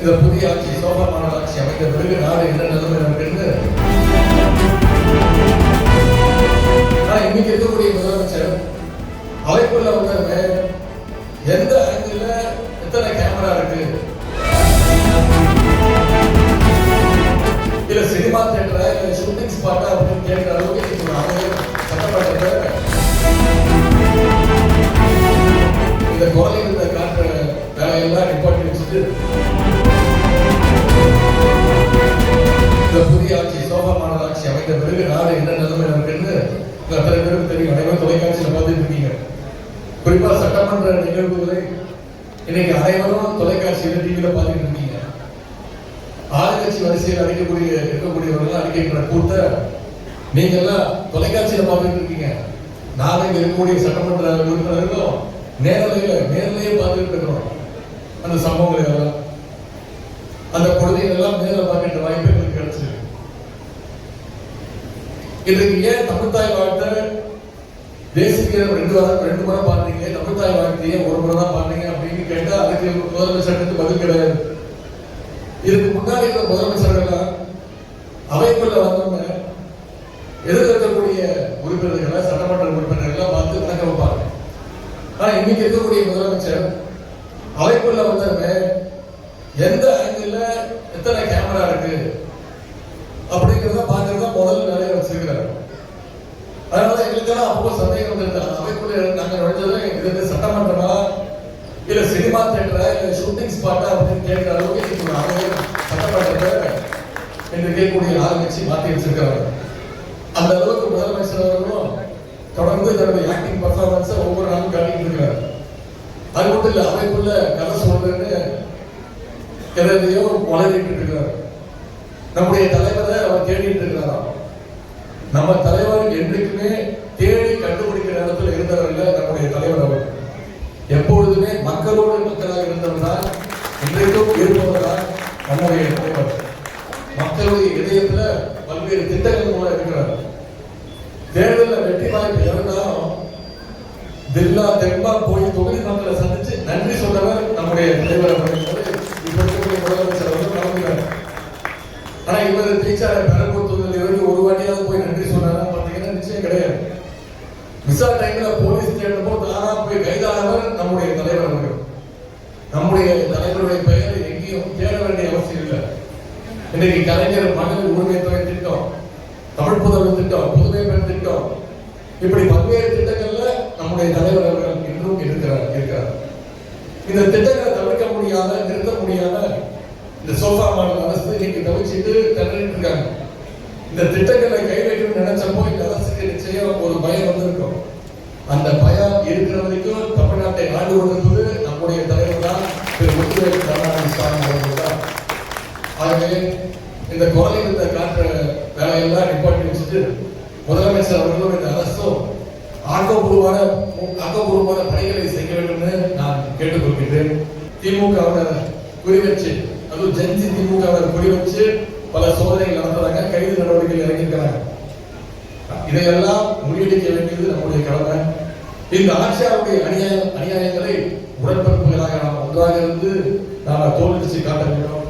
இந்த புதிய ஆட்சி சோபா மாடல் ஆட்சி அமைந்த பிறகு நாடு என்ன நிலைமை இருக்குன்னு இன்னைக்கு இருக்கக்கூடிய முதலமைச்சர் அவைக்குள்ள வந்தவங்க எந்த ஆங்கிள் எத்தனை கேமரா இருக்கு, இல்ல சினிமா தியேட்டரா இல்ல ஷூட்டிங் ஸ்பாட்டா அப்படின்னு கேட்கிற அளவுக்கு அவங்க சட்டப்பட்ட இந்த குழந்தைங்க காட்டுற வேலையெல்லாம் நிப்பாட்டி வச்சுட்டு இந்த புதிய ஆட்சி சோபா மாடல் ஆட்சி அமைந்த பிறகு நாடு என்ன நிலைமை இருக்குன்னு அத்தனை பேருக்கு தெரியும். அனைவரும் தொலைக்காட்சியில் பார்த்துட்டு இருக்கீங்க. குறிப்பா சட்டமன்ற நிகழ்வுகளை இன்னைக்கு அனைவரும் தொலைக்காட்சியில டிவியில பார்த்துட்டு இருக்கீங்க. ஆளுங்கட்சி வரிசையில் இருக்கக்கூடியவர்கள் அடிக்கின்ற கூட்ட நீங்க எல்லாம் தொலைக்காட்சியில பார்த்துட்டு இருக்கீங்க. நாளைக்கு இருக்கக்கூடிய சட்டமன்ற உறுப்பினர்களும் நேரிலேயே பார்த்துட்டு இருக்கிறோம். அந்த சம்பவங்களை எல்லாம் அந்த குழந்தைகள் எல்லாம் நேரில் பார்க்கின்ற வாய்ப்பு எங்களுக்கு கிடைச்சது. இதுக்கு ஏன் தமிழ்தாய் வாழ்த்த தேசிய ரெண்டு முறை பாடுறீங்க, தமிழ்தாய் வாழ்க்கையை ஒரு முறை தான் பாடுறீங்க அப்படின்னு கேட்டா அதுக்கு முதலமைச்சருக்கு பதில் கிடையாது. இதுக்கு முன்னாடி இருந்த முதலமைச்சர்கள் அவைக்குள்ள வந்தவங்க எதிர்க்கக்கூடிய உறுப்பினர்களை சட்டமன்ற உறுப்பினர்கள் பார்த்து வணக்க வைப்பாங்க. ஆனா இன்னைக்கு இருக்கக்கூடிய முதலமைச்சர் அவைக்குள்ள வந்தவங்க எந்த ஆங்கிள் எத்தனை கேமரா இருக்கு அப்படிங்கிறத பாக்குறத முதல் வேலையை வச்சிருக்கிறாரு. அதனால எங்களுக்கெல்லாம் அப்போ சந்தேகம் வந்திருந்தாங்க. அவைக்குள்ள நாங்க நுழைஞ்சது இது சட்டமன்றமா இல்ல சினிமா தியேட்டரா இல்ல ஷூட்டிங் ஸ்பாட்டா அப்படின்னு கேட்கிற அளவுக்கு அவங்க சட்டமன்றத்தை என்று கேட்கக்கூடிய ஆளுங்கட்சி மாற்றி வச்சிருக்காங்க. அந்த அளவுக்கு முதலமைச்சர் அவர்களும் தொடர்ந்து தன்னுடைய ஆக்டிங் பர்ஃபார்மன்ஸை ஒவ்வொரு நாளும் காட்டிட்டு இருக்கிறார். அது மட்டும் இல்ல, அவைக்குள்ள கதை சொல்றேன்னு எதையோ வளரிட்டு இருக்கிறார். நம்முடைய தலைவரை அவர் தேடிட்டு இருக்கிறாராம். நம்ம தலைவர் என்றைக்குமே தேடி கண்டுபிடிக்கிற இடத்துல இருந்தவர் இல்ல. நம்முடைய தலைவர் அவர் எப்பொழுதுமே மக்களோடு மக்களாக இருந்தவர் தான், இன்றைக்கும் இருப்பவர் தான் நம்முடைய தலைவர். மக்களுடைய இதயத்துல பல்வேறு திட்டங்கள் மூலம் இருக்கிறார். தேர்தலில் வெற்றி வாய்ப்பு இருந்தாலும் தில்லா தெம்பா போய் தொகுதி மக்களை சந்திச்சு நன்றி சொன்னவர் நம்முடைய தலைவர் அவர்கள். முதலமைச்சர் அவர்கள் கலந்துகிறார். ஆனா இவர் டீச்சர் பெறப்பொறுத்ததில் இருந்து ஒரு வாட்டியாவது போய் நன்றி சொன்னாரா பார்த்தீங்கன்னா நிச்சயம் கிடையாது. விசா டைம்ல போலீஸ் தேடினப்போ தானா போய் கைதானவர் நம்முடைய தலைவர் அவர்கள். நம்முடைய தலைவருடைய பெயரை எங்கேயும் தேட வேண்டிய அவசியம் இல்லை. இன்னைக்கு கலைஞர் மகளிர் உரிமை தொகை திட்டம், தமிழ் புதல்வர் திட்டம், புதுமை பெண் திட்டம், இப்படி பல்வேறு திட்டங்கள்ல நம்முடைய தலைவர் அவர்கள் இன்றும் இருக்கிறார். இந்த திட்டங்களை தவிர்க்க முடியாத, நிறுத்த முடியாத இந்த சோபா மாடல் அரசு இன்னைக்கு தவிச்சிட்டு திணறிட்டு இருக்காங்க. இந்த திட்டங்களை கை வைக்கணும்னு நினைச்சப்போ இந்த அரசுக்கு நிச்சயம் ஒரு பயம் வந்திருக்கும். அந்த பயம் இருக்கிற வரைக்கும் தமிழ்நாட்டை ஆண்டு கொண்டிருப்பது நம்முடைய தலைவர் தான் திரு முத்துவேல் கருணாநிதி ஸ்டாலின் அவர்கள் தான். ஆகவே இந்த குழந்தைகளை காட்டுற வேலையெல்லாம் நிப்பாட்டி வச்சுட்டு முதலமைச்சர் அவர்களும் இந்த அரசும் ஆக்கப்பூர்வமான பணிகளை செய்ய வேண்டும் என்று நான் கேட்டுக்கொள்கிறேன். திமுக குறி வச்சு, அதுவும் ஜென்சி திமுக குறி வச்சு பல சோதனைகள் நடத்துறாங்க, கைது நடவடிக்கைகள் இறங்கியிருக்கிறாங்க. இதையெல்லாம் முறியடிக்க வேண்டியது நம்முடைய கடமை. இந்த ஆட்சியாளருடைய அநியாயங்களை உடற்பரப்புகளாக நாம் ஒன்றாக இருந்து நாம தோல்விச்சு காட்ட வேண்டும்.